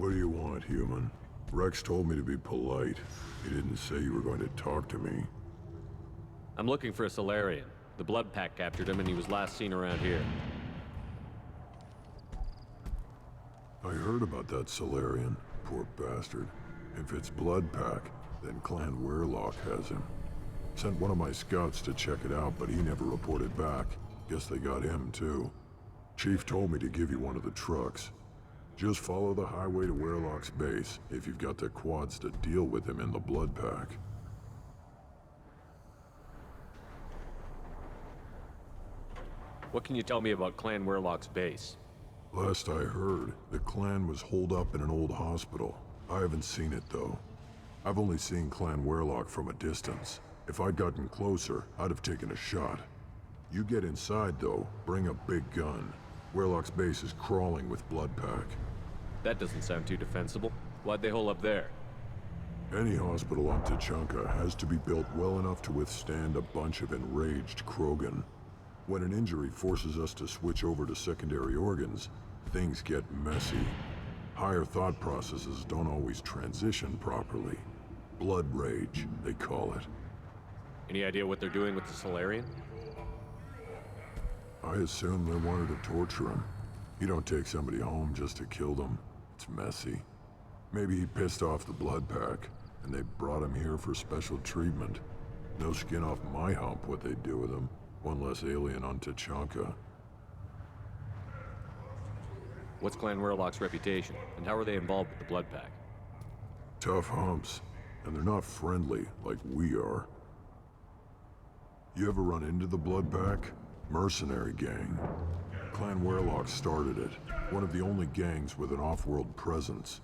What do you want, human? Rex told me to be polite. He didn't say you were going to talk to me. I'm looking for a Solarian. The Blood Pack captured him and he was last seen around here. I heard about that Solarian. Poor bastard. If it's Blood Pack, then Clan Weirlock has him. Sent one of my scouts to check it out, but he never reported back. Guess they got him, too. Chief told me to give you one of the trucks. Just follow the highway to Weirlock's base, if you've got the quads to deal with him in the Blood Pack. What can you tell me about Clan Weirlock's base? Last I heard, the clan was holed up in an old hospital. I haven't seen it, though. I've only seen Clan Weirlock from a distance. If I'd gotten closer, I'd have taken a shot. You get inside, though, bring a big gun. Weirlock's base is crawling with Blood Pack. That doesn't sound too defensible. Why'd they hole up there? Any hospital on Tachanka has to be built well enough to withstand a bunch of enraged Krogan. When an injury forces us to switch over to secondary organs, things get messy. Higher thought processes don't always transition properly. Blood rage, they call it. Any idea what they're doing with the Solarian? I assume they wanted to torture him. You don't take somebody home just to kill them. It's messy. Maybe he pissed off the Blood Pack, and they brought him here for special treatment. No skin off my hump what they do with him. One less alien on Tachanka. What's Clan Weirlock's reputation, and how are they involved with the Blood Pack? Tough humps, and they're not friendly like we are. You ever run into the Blood Pack? Mercenary gang. Clan Weirlock started it. One of the only gangs with an off-world presence.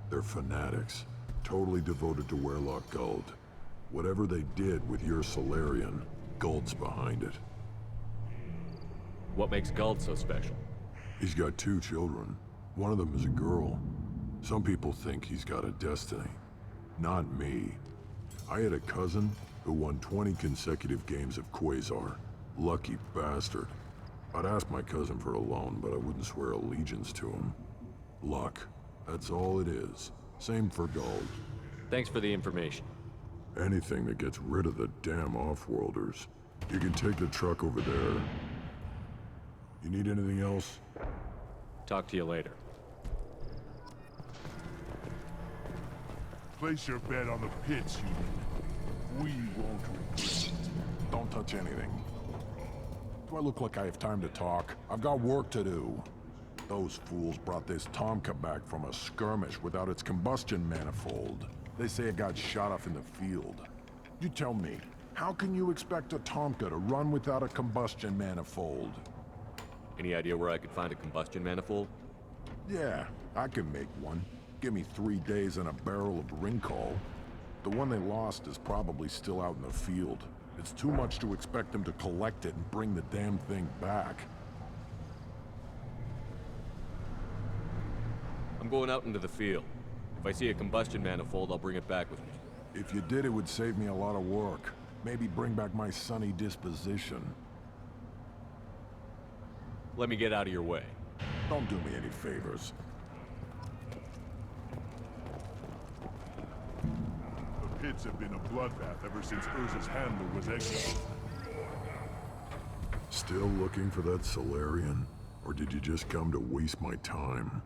They're fanatics, totally devoted to Weirlock Guld. Whatever they did with your Solarian, Guld's behind it. What makes Guld so special? He's got 2 children. One of them is a girl. Some people think he's got a destiny. Not me. I had a cousin who won 20 consecutive games of Quasar. Lucky bastard. I'd ask my cousin for a loan, but I wouldn't swear allegiance to him. Luck. That's all it is. Same for Guld. Thanks for the information. Anything that gets rid of the damn off-worlders. You can take the truck over there. You need anything else? Talk to you later. Place your bet on the pits, human. We won't regret it. Don't touch anything. Do I look like I have time to talk? I've got work to do. Those fools brought this Tomka back from a skirmish without its combustion manifold. They say it got shot off in the field. You tell me, how can you expect a Tomka to run without a combustion manifold? Any idea where I could find a combustion manifold? Yeah, I can make one. Give me 3 days and a barrel of Rincol. The one they lost is probably still out in the field. It's too much to expect them to collect it and bring the damn thing back. I'm going out into the field. If I see a combustion manifold, I'll bring it back with me. If you did, it would save me a lot of work. Maybe bring back my sunny disposition. Let me get out of your way. Don't do me any favors. The pits have been a bloodbath ever since Urza's handler was exiled. Still looking for that Solarian? Or did you just come to waste my time?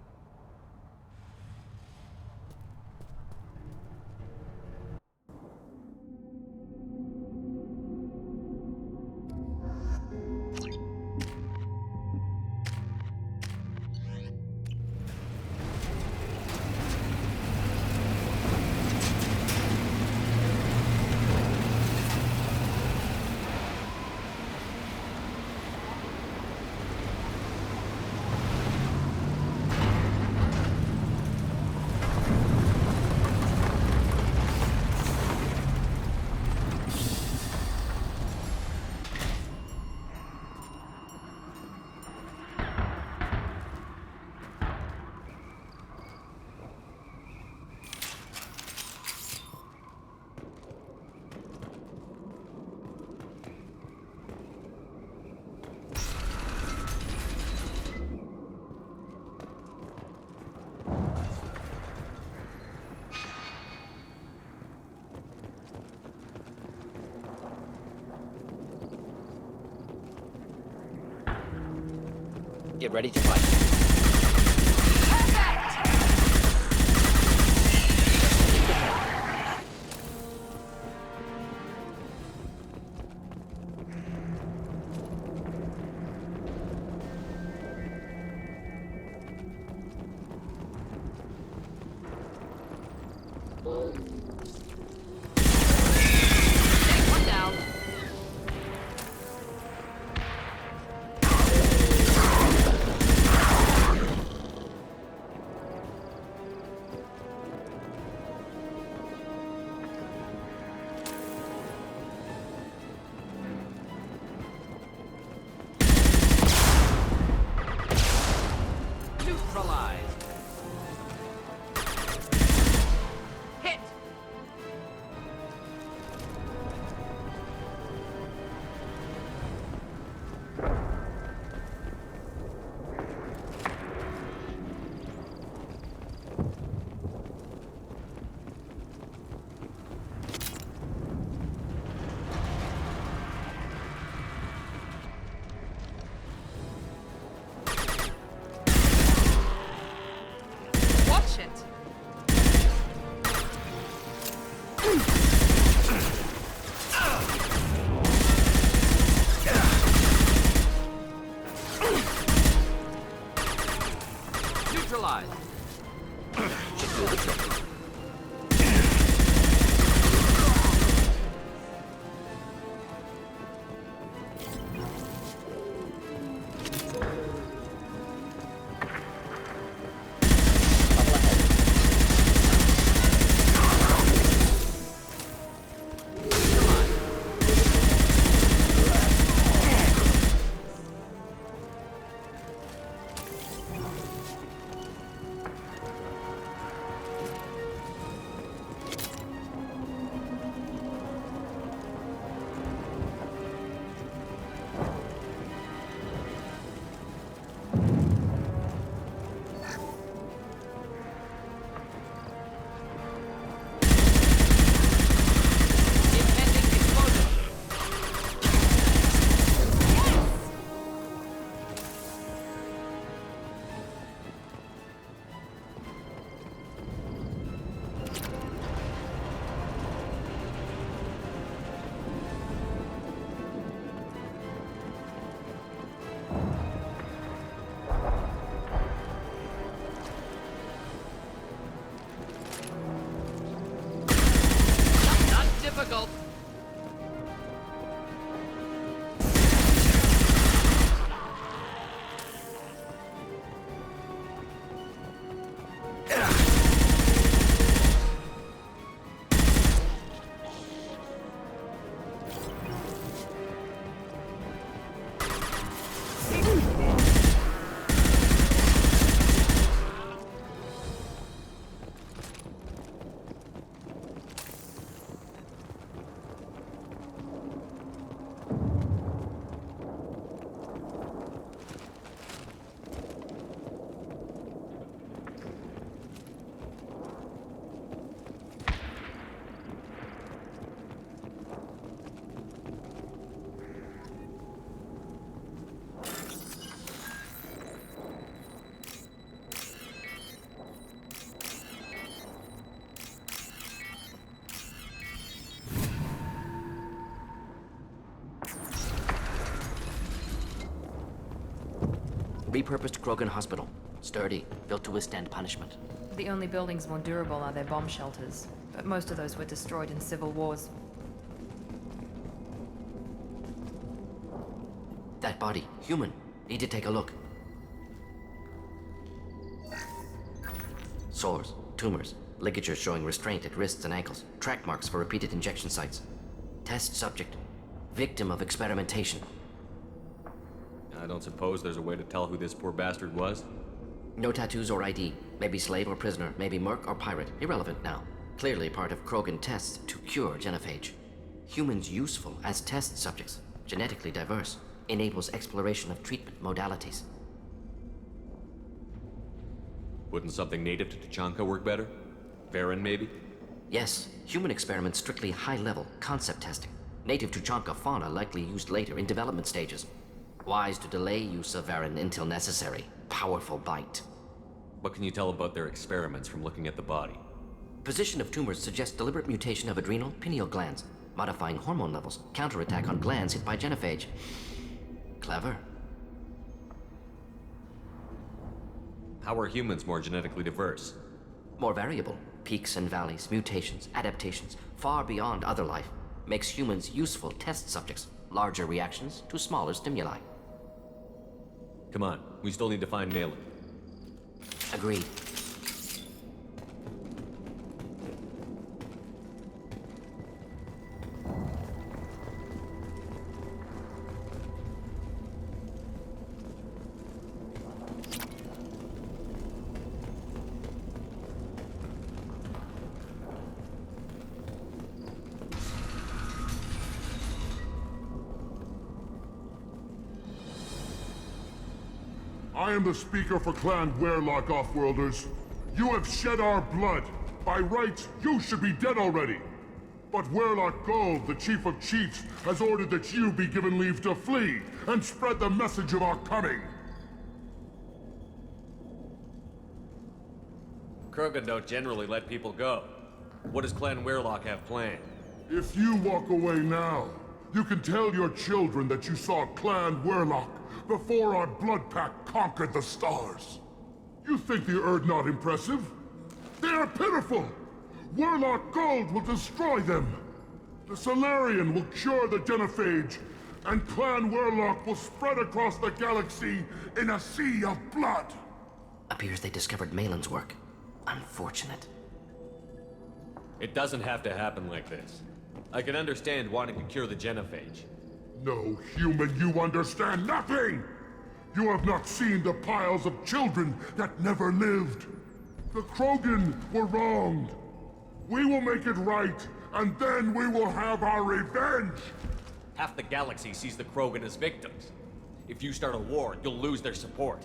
Get ready to fight. Take one down. Neutralized. Hit. Watch it. Neutralized. Should do the trick. Couple ahead. Impending explosion. Not difficult. Repurposed Krogan Hospital. Sturdy, built to withstand punishment. The only buildings more durable are their bomb shelters, but most of those were destroyed in civil wars. That body, human. Need to take a look. Sores, tumors, ligatures showing restraint at wrists and ankles, track marks for repeated injection sites. Test subject. Victim of experimentation. I don't suppose there's a way to tell who this poor bastard was? No tattoos or ID. Maybe slave or prisoner, maybe merc or pirate. Irrelevant now. Clearly part of Krogan tests to cure genophage. Humans useful as test subjects. Genetically diverse. Enables exploration of treatment modalities. Wouldn't something native to Tuchanka work better? Varen, maybe? Yes, human experiments strictly high-level concept testing. Native Tuchanka fauna likely used later in development stages. Wise to delay use of Varen until necessary. Powerful bite. What can you tell about their experiments from looking at the body? Position of tumors suggests deliberate mutation of adrenal, pineal glands, modifying hormone levels, counterattack on glands hit by genophage. Clever. How are humans more genetically diverse? More variable. Peaks and valleys, mutations, adaptations, far beyond other life. Makes humans useful test subjects. Larger reactions to smaller stimuli. Come on, we still need to find Malin. Agreed. I am the speaker for Clan Werlock, Offworlders. You have shed our blood. By rights, you should be dead already. But Werlock Gold, the Chief of Chiefs, has ordered that you be given leave to flee and spread the message of our coming. Krogan don't generally let people go. What does Clan Werlock have planned? If you walk away now, you can tell your children that you saw Clan Werlock before our blood pack conquered the stars. You think the Erd not impressive? They are pitiful! Werlock Gold will destroy them! The Solarian will cure the genophage, and Clan Werlock will spread across the galaxy in a sea of blood! Appears they discovered Malin's work. Unfortunate. It doesn't have to happen like this. I can understand wanting to cure the genophage. No, human, you understand nothing! You have not seen the piles of children that never lived. The Krogan were wronged. We will make it right, and then we will have our revenge! Half the galaxy sees the Krogan as victims. If you start a war, you'll lose their support.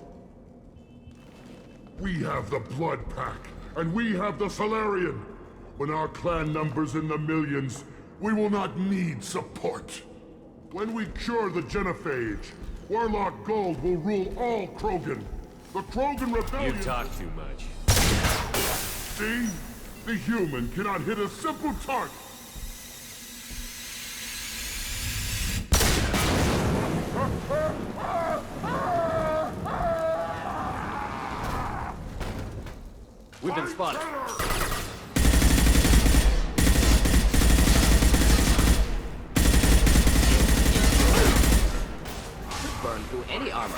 We have the Blood Pack, and we have the Solarian. When our clan numbers in the millions, we will not need support. When we cure the genophage, Werlock Gold will rule all Krogan. The Krogan Rebellion... You talk too much. See? The human cannot hit a simple target. We've been spotted. Burn through any armor.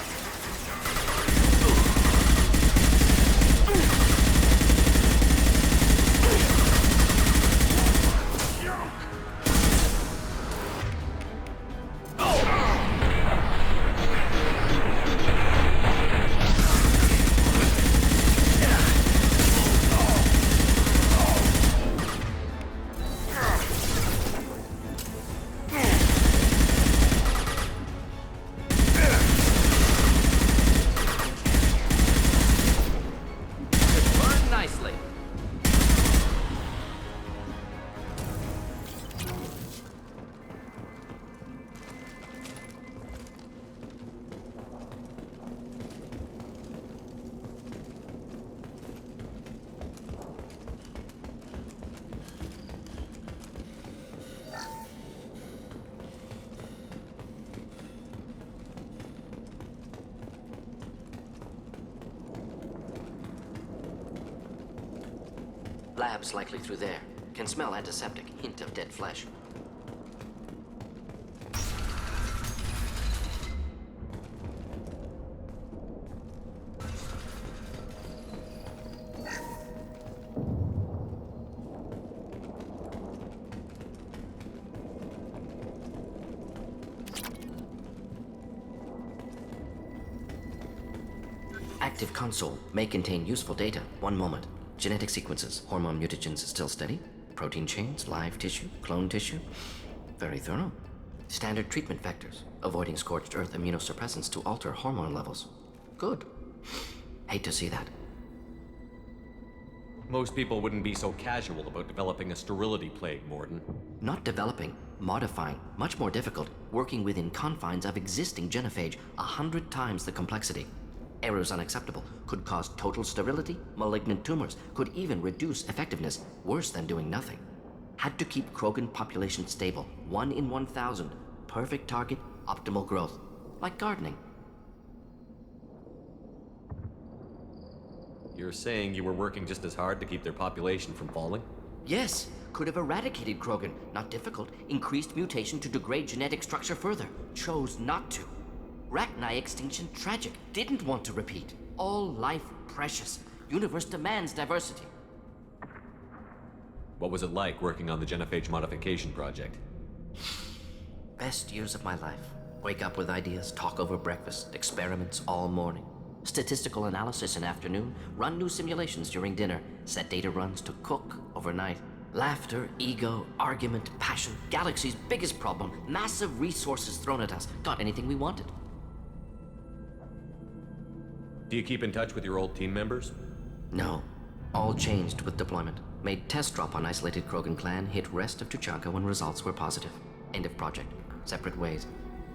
Burn nicely. Labs likely through there. Can smell antiseptic, hint of dead flesh. Active console may contain useful data. One moment. Genetic sequences, hormone mutagens still steady. Protein chains, live tissue, clone tissue. Very thorough. Standard treatment vectors, avoiding scorched earth immunosuppressants to alter hormone levels. Good. Hate to see that. Most people wouldn't be so casual about developing a sterility plague, Mordin. Not developing, modifying, much more difficult, working within confines of existing genophage, 100 times the complexity. Errors unacceptable, could cause total sterility, malignant tumors, could even reduce effectiveness, worse than doing nothing. Had to keep Krogan population stable, 1 in 1,000, perfect target, optimal growth, like gardening. You're saying you were working just as hard to keep their population from falling? Yes, could have eradicated Krogan, not difficult, increased mutation to degrade genetic structure further, chose not to. Rachni extinction tragic, didn't want to repeat. All life precious, universe demands diversity. What was it like working on the genophage modification project? Best years of my life. Wake up with ideas, talk over breakfast, experiments all morning. Statistical analysis in afternoon, run new simulations during dinner, set data runs to cook overnight. Laughter, ego, argument, passion, galaxy's biggest problem, massive resources thrown at us. Got anything we wanted. Do you keep in touch with your old team members? No. All changed with deployment. Made test drop on isolated Krogan clan, hit rest of Tuchanka when results were positive. End of project. Separate ways.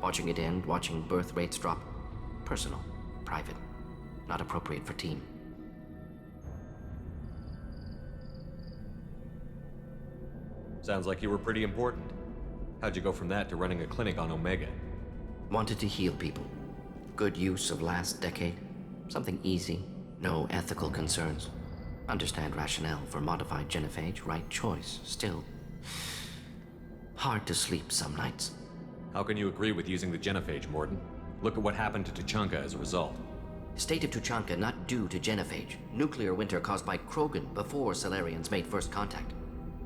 Watching it end, watching birth rates drop. Personal. Private. Not appropriate for team. Sounds like you were pretty important. How'd you go from that to running a clinic on Omega? Wanted to heal people. Good use of last decade. Something easy. No ethical concerns. Understand rationale for modified genophage, right choice. Still, hard to sleep some nights. How can you agree with using the genophage, Mordin? Look at what happened to Tuchanka as a result. State of Tuchanka not due to genophage. Nuclear winter caused by Krogan before Solarians made first contact.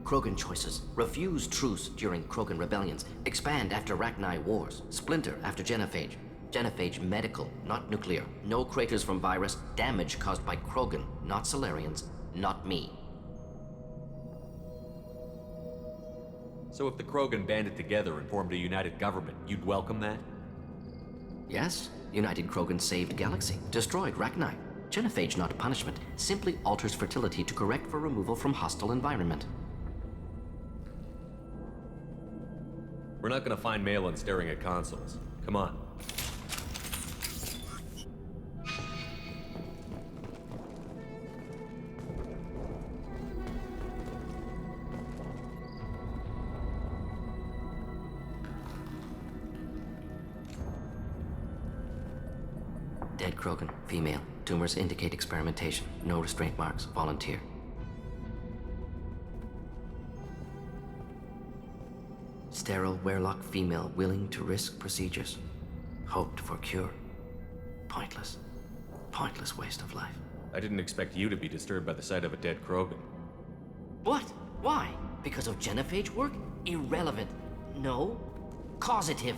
Krogan choices. Refuse truce during Krogan rebellions. Expand after Rachni wars. Splinter after genophage. Genophage medical, not nuclear. No craters from virus. Damage caused by Krogan, not Solarians, not me. So if the Krogan banded together and formed a united government, you'd welcome that? Yes, United Krogan saved Galaxy, destroyed Rachni. Genophage not punishment, simply alters fertility to correct for removal from hostile environment. We're not gonna find Malin staring at consoles. Come on. Dead Krogan, female. Tumors indicate experimentation. No restraint marks. Volunteer. Sterile Werlock female willing to risk procedures. Hoped for cure. Pointless. Pointless waste of life. I didn't expect you to be disturbed by the sight of a dead Krogan. What? Why? Because of genophage work? Irrelevant. No. Causative.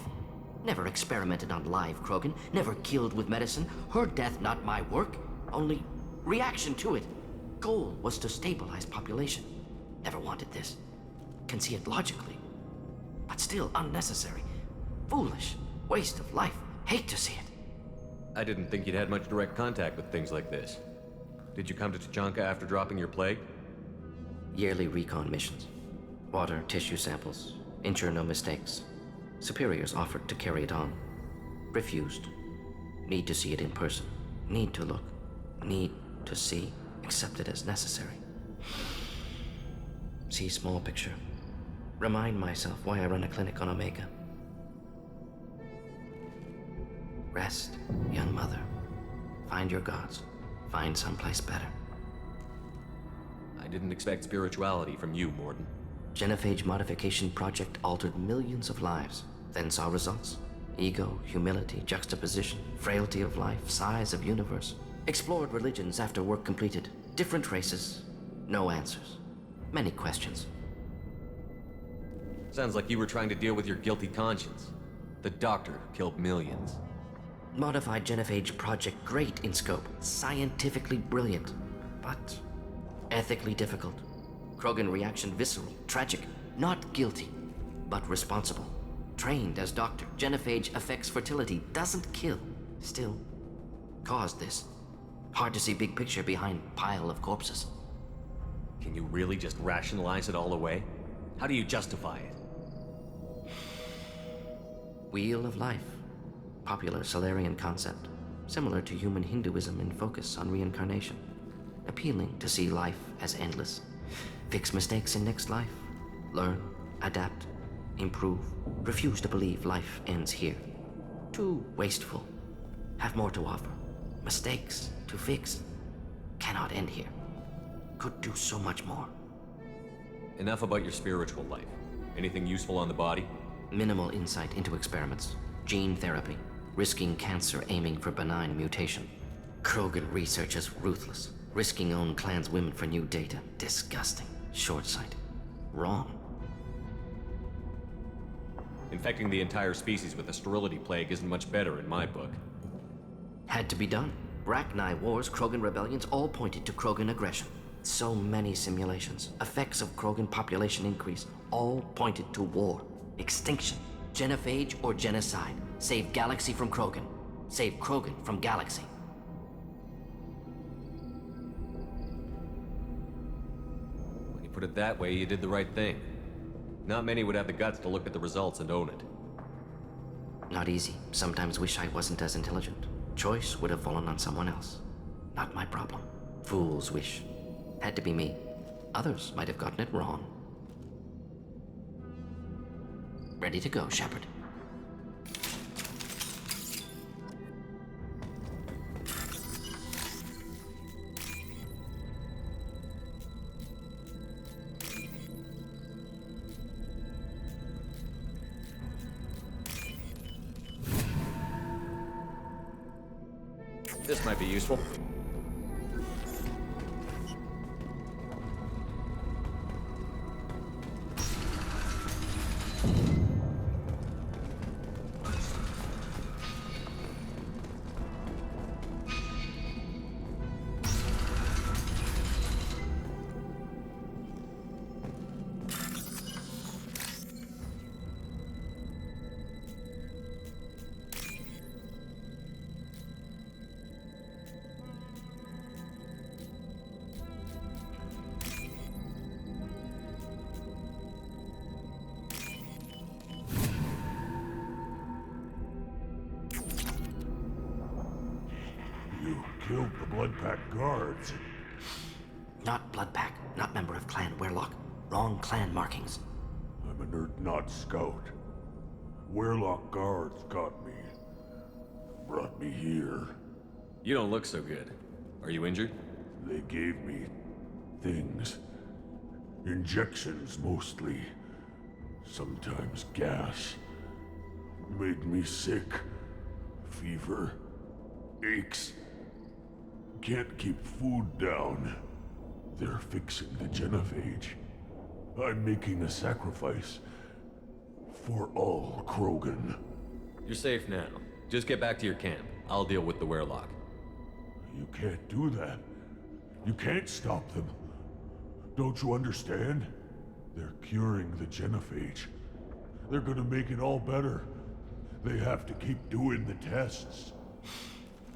Never experimented on live Krogan. Never killed with medicine. Her death not my work. Only reaction to it. Goal was to stabilize population. Never wanted this. Can see it logically. But still unnecessary. Foolish. Waste of life. Hate to see it. I didn't think you'd had much direct contact with things like this. Did you come to Tuchanka after dropping your plague? Yearly recon missions. Water, tissue samples. Ensure no mistakes. Superiors offered to carry it on. Refused. Need to see it in person. Need to look. Need to see. Accept it as necessary. See small picture. Remind myself why I run a clinic on Omega. Rest, young mother. Find your gods. Find someplace better. I didn't expect spirituality from you, Mordin. Genophage modification project altered millions of lives, then saw results. Ego, humility, juxtaposition, frailty of life, size of universe. Explored religions after work completed. Different races. No answers. Many questions. Sounds like you were trying to deal with your guilty conscience. The doctor who killed millions. Modified genophage project great in scope. Scientifically brilliant. But ethically difficult. Krogan reaction visceral, tragic. Not guilty, but responsible. Trained as doctor. Genophage affects fertility, doesn't kill. Still, caused this. Hard to see big picture behind pile of corpses. Can you really just rationalize it all away? How do you justify it? Wheel of Life. Popular Solarian concept. Similar to human Hinduism in focus on reincarnation. Appealing to see life as endless. Fix mistakes in next life. Learn, adapt, improve. Refuse to believe life ends here. Too wasteful. Have more to offer. Mistakes to fix. Cannot end here. Could do so much more. Enough about your spiritual life. Anything useful on the body? Minimal insight into experiments. Gene therapy. Risking cancer aiming for benign mutation. Krogan research is ruthless. Risking own clan's women for new data. Disgusting. Short-sighted. Wrong. Infecting the entire species with a sterility plague isn't much better in my book. Had to be done. Bracknai wars, Krogan rebellions, all pointed to Krogan aggression. So many simulations. Effects of Krogan population increase. All pointed to war. Extinction. Genophage or genocide. Save galaxy from Krogan. Save Krogan from galaxy. When you put it that way, you did the right thing. Not many would have the guts to look at the results and own it. Not easy. Sometimes wish I wasn't as intelligent. Choice would have fallen on someone else. Not my problem. Fool's wish. Had to be me. Others might have gotten it wrong. Ready to go, Shepard. This might be useful. You killed the Blood Pack guards. Not Bloodpack. Not member of Clan Werlock. Wrong clan markings. I'm a nerd, not scout. Werlock guards got me. Brought me here. You don't look so good. Are you injured? They gave me things. Injections, mostly. Sometimes gas. Made me sick. Fever. Aches. Can't keep food down. They're fixing the genophage. I'm making a sacrifice. For all Krogan. You're safe now. Just get back to your camp. I'll deal with the Werlock. You can't do that. You can't stop them. Don't you understand? They're curing the genophage. They're gonna make it all better. They have to keep doing the tests.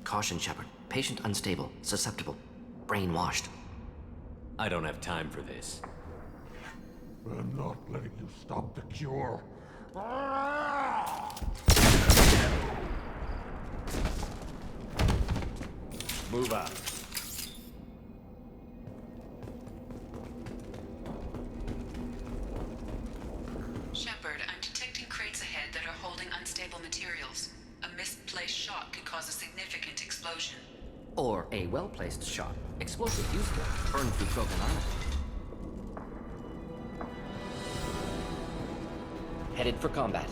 Caution, Shepard. Patient unstable. Susceptible. Brainwashed. I don't have time for this. I'm not letting you stop the cure. Move out. Shepard, I'm detecting crates ahead that are holding unstable materials. A misplaced shot could cause a significant explosion. Or a well-placed shot. Explosive useful. Burn through Krogan armor. Headed for combat.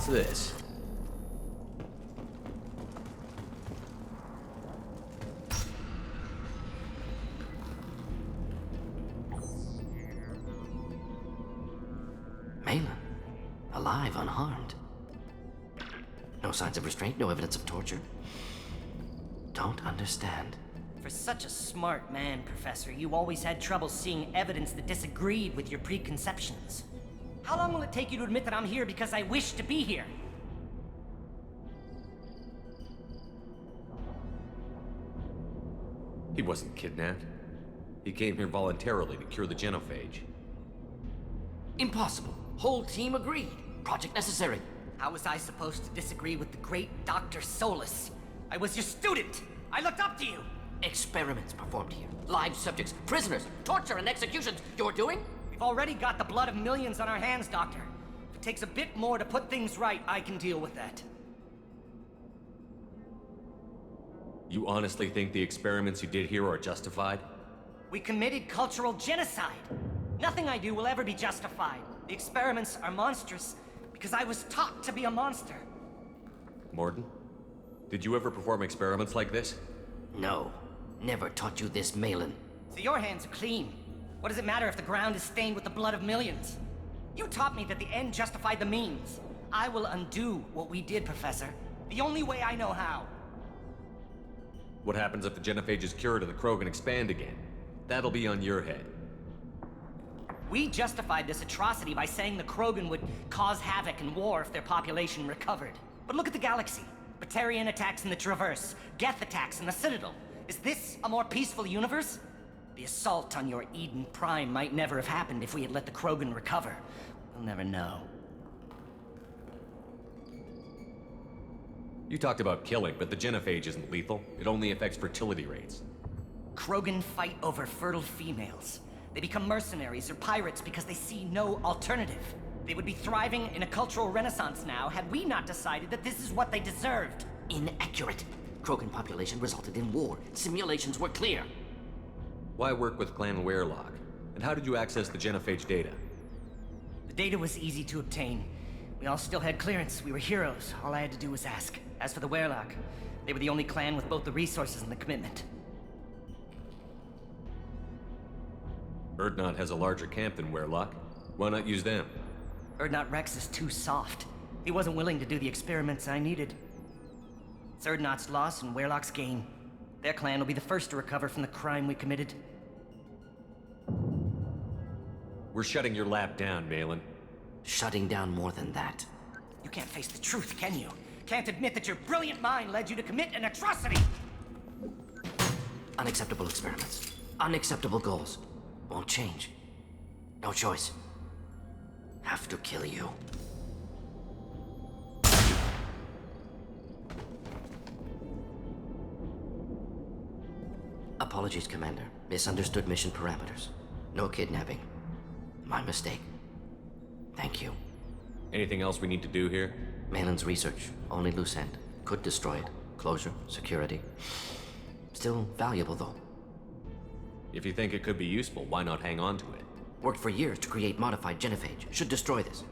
What's this? Malin, alive, unharmed. No signs of restraint, no evidence of torture. Don't understand. For such a smart man, Professor, you always had trouble seeing evidence that disagreed with your preconceptions. How long will it take you to admit that I'm here because I wish to be here? He wasn't kidnapped. He came here voluntarily to cure the genophage. Impossible. Whole team agreed. Project necessary. How was I supposed to disagree with the great Dr. Solus? I was your student! I looked up to you! Experiments performed here. Live subjects, prisoners, torture and executions. You're doing? We've already got the blood of millions on our hands, Doctor. If it takes a bit more to put things right, I can deal with that. You honestly think the experiments you did here are justified? We committed cultural genocide. Nothing I do will ever be justified. The experiments are monstrous because I was taught to be a monster. Mordin, did you ever perform experiments like this? No. Never taught you this, Malin. So your hands are clean. What does it matter if the ground is stained with the blood of millions? You taught me that the end justified the means. I will undo what we did, Professor. The only way I know how. What happens if the genophage is cured and the Krogan expand again? That'll be on your head. We justified this atrocity by saying the Krogan would cause havoc and war if their population recovered. But look at the galaxy. Batarian attacks in the Traverse, Geth attacks in the Citadel. Is this a more peaceful universe? The assault on your Eden Prime might never have happened if we had let the Krogan recover. We'll never know. You talked about killing, but the genophage isn't lethal. It only affects fertility rates. Krogan fight over fertile females. They become mercenaries or pirates because they see no alternative. They would be thriving in a cultural renaissance now had we not decided that this is what they deserved. Inaccurate. Krogan population resulted in war. Simulations were clear. Why work with Clan Werelock? And how did you access the genophage data? The data was easy to obtain. We all still had clearance. We were heroes. All I had to do was ask. As for the Werelock, they were the only clan with both the resources and the commitment. Urdnot has a larger camp than Werelock. Why not use them? Urdnot Rex is too soft. He wasn't willing to do the experiments I needed. It's Urdnot's loss and Werelock's gain. Their clan will be the first to recover from the crime we committed. We're shutting your lab down, Malin. Shutting down more than that. You can't face the truth, can you? Can't admit that your brilliant mind led you to commit an atrocity! Unacceptable experiments. Unacceptable goals. Won't change. No choice. Have to kill you. Apologies, Commander. Misunderstood mission parameters. No kidnapping. My mistake. Thank you. Anything else we need to do here? Malin's research. Only loose end. Could destroy it. Closure. Security. Still valuable, though. If you think it could be useful, why not hang on to it? Worked for years to create modified genophage. Should destroy this.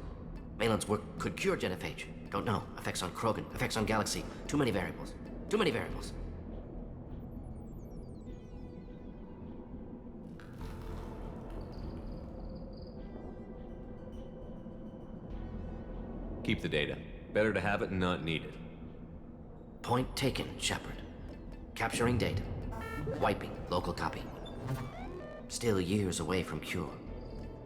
Malin's work could cure genophage. Don't know. Effects on Krogan. Effects on Galaxy. Too many variables. Too many variables. Keep the data. Better to have it and not need it. Point taken, Shepard. Capturing data. Wiping local copy. Still years away from cure,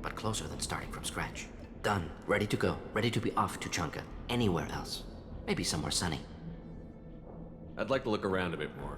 but closer than starting from scratch. Done. Ready to go. Ready to be off to Chanka. Anywhere else. Maybe somewhere sunny. I'd like to look around a bit more.